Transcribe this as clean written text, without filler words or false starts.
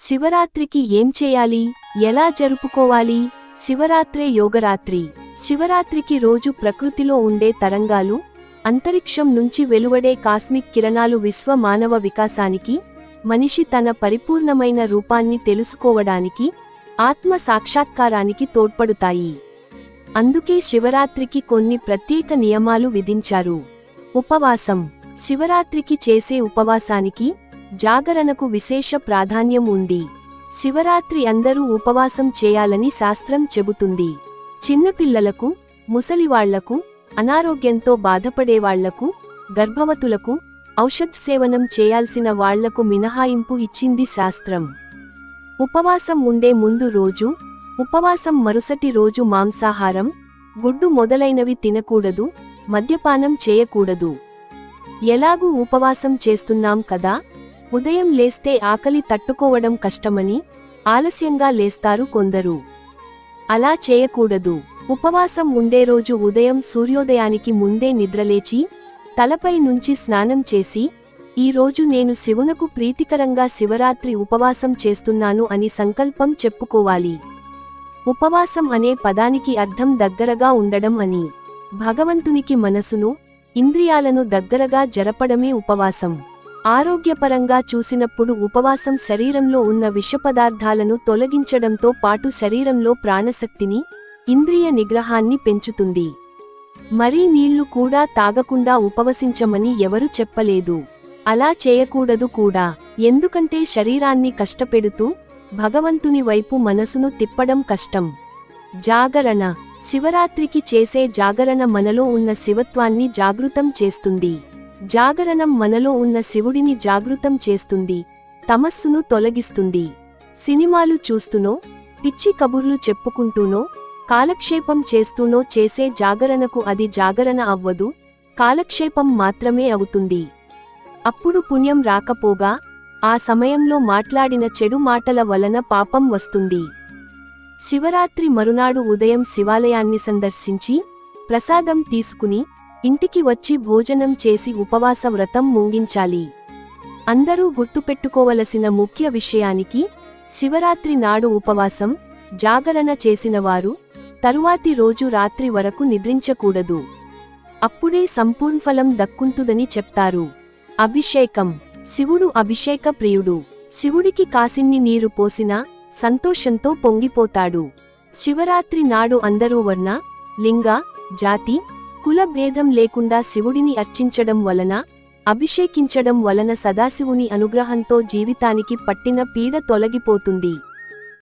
శివరాత్రికి ఏం చేయాలి, ఎలా జరుపుకోవాలి? శివరాత్రే యోగరాత్రి. శివరాత్రికి రోజు ప్రకృతిలో ఉండే తరంగాలు, అంతరిక్షం నుంచి వెలువడే కాస్మిక్ కిరణాలు విశ్వ మానవ వికాసానికి, మనిషి తన పరిపూర్ణమైన రూపాన్ని తెలుసుకోవడానికి, ఆత్మ సాక్షాత్కారానికి తోడ్పడుతాయి. అందుకే శివరాత్రికి కొన్ని ప్రత్యేక నియమాలు విధించారు. ఉపవాసం. శివరాత్రికి చేసే ఉపవాసానికి, జాగరణకు విశేష ప్రాధాన్యం ఉంది. శివరాత్రి అందరూ ఉపవాసం చేయాలని శాస్త్రం చెబుతుంది. చిన్నపిల్లలకు, ముసలివాళ్లకు, అనారోగ్యంతో బాధపడేవాళ్లకు, గర్భవతులకు, ఔషధ సేవనం చేయాల్సిన వాళ్లకు మినహాయింపు ఇచ్చింది శాస్త్రం. ఉపవాసం ఉండే ముందు రోజు, ఉపవాసం మరుసటి రోజు మాంసాహారం, గుడ్డు మొదలైనవి తినకూడదు, మద్యపానం చేయకూడదు. ఎలాగూ ఉపవాసం చేస్తున్నాం కదా, ఉదయం లేస్తే ఆకలి తట్టుకోవడం కష్టమని ఆలస్యంగా లేస్తారు కొందరు. అలా చేయకూడదు. ఉపవాసం ఉండే రోజు ఉదయం సూర్యోదయానికి ముందే నిద్రలేచి, తలపై నుంచి స్నానం చేసి, ఈ రోజు నేను శివునకు ప్రీతికరంగా శివరాత్రి ఉపవాసం చేస్తున్నాను అని సంకల్పం చెప్పుకోవాలి. ఉపవాసం అనే పదానికి అర్థం దగ్గరగా ఉండడం అని. భగవంతునికి మనసును, ఇంద్రియాలను దగ్గరగా జరపడమే ఉపవాసం. ఆరోగ్యపరంగా చూసినప్పుడు ఉపవాసం శరీరంలో ఉన్న విషపదార్థాలను తొలగించడంతో పాటు శరీరంలో ప్రాణశక్తిని, ఇంద్రియ నిగ్రహాన్ని పెంచుతుంది. మరీ నీళ్లు కూడా తాగకుండా ఉపవసించమని ఎవరు చెప్పలేదు. అలా చేయకూడదు కూడా. ఎందుకంటే శరీరాన్ని కష్టపెడుతూ భగవంతుని వైపు మనసును తిప్పడం కష్టం. జాగరణ. శివరాత్రికి చేసే జాగరణ మనలో ఉన్న శివత్వాన్ని జాగృతం చేస్తుంది. జాగరణం మనలో ఉన్న శివుడిని జాగృతం చేస్తుంది, తమస్సును తొలగిస్తుంది. సినిమాలు చూస్తూనో, పిచ్చి కబుర్లు చెప్పుకుంటూనో, కాలక్షేపం చేస్తూనో చేసే జాగరణకు అది జాగరణ అవ్వదు, కాలక్షేపం మాత్రమే అవుతుంది. అప్పుడు పుణ్యం రాకపోగా, ఆ సమయంలో మాట్లాడిన చెడు మాటల వలన పాపం వస్తుంది. శివరాత్రి మరునాడు ఉదయం శివాలయాన్ని సందర్శించి, ప్రసాదం తీసుకుని, ఇంటికి వచ్చి భోజనం చేసి ఉపవాస వ్రతం ముగించాలి. అందరూ గుర్తుపెట్టుకోవలసిన ముఖ్య విషయానికి, శివరాత్రి నాడు ఉపవాసం, జాగరణ చేసినవారు, తరువాతి రోజు రాత్రి వరకు నిద్రించకూడదు. అప్పుడే సంపూర్ణఫలం దక్కుంటుందని చెప్తారు. అభిషేకం. శివుడు అభిషేక ప్రియుడు. శివుడికి కాసిన్ని నీరు పోసినా సంతోషంతో పొంగిపోతాడు. శివరాత్రి నాడు అందరూ వర్ణ, లింగ, జాతి, కుల భేదం లేకుండా శివుడిని అర్చించడం వలన, అభిషేకించడం వలన సదాశివుని అనుగ్రహంతో జీవితానికి పట్టిన పీడ తొలగిపోతుంది.